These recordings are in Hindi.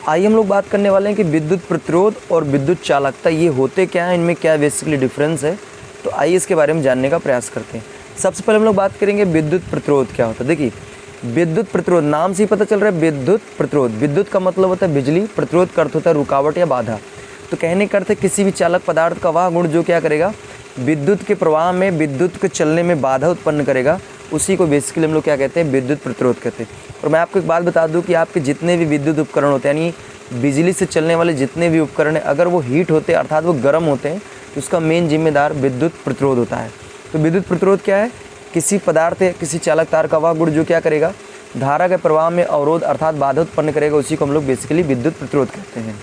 आइए हम लोग बात करने वाले हैं कि विद्युत प्रतिरोध और विद्युत चालकता ये होते क्या हैं, इनमें क्या बेसिकली डिफरेंस है। तो आइए इसके बारे में जानने का प्रयास करते हैं। सबसे पहले हम लोग बात करेंगे विद्युत प्रतिरोध क्या होता है। देखिए, विद्युत प्रतिरोध नाम से ही पता चल रहा है विद्युत प्रतिरोध। विद्युत का मतलब होता है बिजली, प्रतिरोध का अर्थ होता है रुकावट या बाधा। तो कहने का अर्थ है किसी भी चालक पदार्थ का वह गुण जो क्या करेगा, विद्युत के प्रवाह में, विद्युत के चलने में बाधा उत्पन्न करेगा, उसी को बेसिकली हम लोग क्या कहते हैं, विद्युत प्रतिरोध कहते हैं। और मैं आपको एक बात बता दूं कि आपके जितने भी विद्युत उपकरण होते हैं, यानी बिजली से चलने वाले जितने भी उपकरण हैं, अगर वो हीट होते हैं अर्थात वो गर्म होते हैं, तो उसका मेन जिम्मेदार विद्युत प्रतिरोध होता है। तो विद्युत प्रतिरोध क्या है, किसी पदार्थ या किसी चालक तार का वह गुण जो क्या करेगा, धारा के प्रवाह में अवरोध अर्थात बाधा उत्पन्न करेगा, उसी को हम लोग बेसिकली विद्युत प्रतिरोध कहते हैं।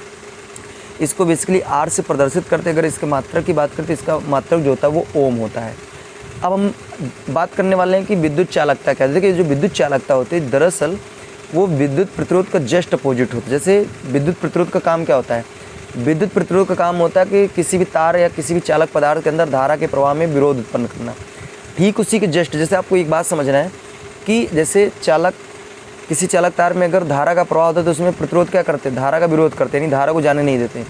इसको बेसिकली आर से प्रदर्शित करते हैं। अगर इसके मात्रक की बात करते हैं, इसका मात्रक जो होता है वो ओम होता है। अब हम बात करने वाले हैं कि विद्युत चालकता क्या है। देखिए, जो विद्युत चालकता होती है दरअसल वो विद्युत प्रतिरोध का जस्ट अपोजिट होता है। जैसे विद्युत प्रतिरोध का काम क्या होता है, विद्युत प्रतिरोध का काम होता है कि किसी भी तार या किसी भी चालक पदार्थ के अंदर धारा के प्रवाह में विरोध उत्पन्न करना। ठीक उसी के जस्ट, जैसे आपको एक बात समझना है कि जैसे किसी चालक तार में अगर धारा का प्रवाह होता है तो उसमें प्रतिरोध क्या करते हैं, धारा का विरोध करते हैं, यानी धारा को जाने नहीं देते।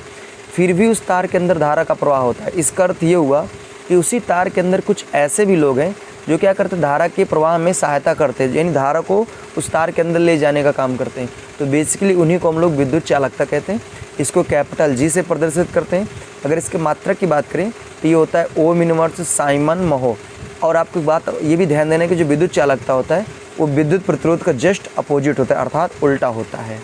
फिर भी उस तार के अंदर धारा का प्रवाह होता है। इसका अर्थ ये हुआ कि उसी तार के अंदर कुछ ऐसे भी लोग हैं जो क्या करते हैं, धारा के प्रवाह में सहायता करते हैं, यानी धारा को उस तार के अंदर ले जाने का काम करते हैं। तो बेसिकली उन्हीं को हम लोग विद्युत चालकता कहते हैं। इसको कैपिटल जी से प्रदर्शित करते हैं। अगर इसके मात्रक की बात करें तो ये होता है ओम इनवर्स साइमन महो। और आपको बात ये भी ध्यान देना है कि जो विद्युत चालकता होता है वो विद्युत प्रतिरोध का जस्ट अपोजिट होता है, अर्थात उल्टा होता है।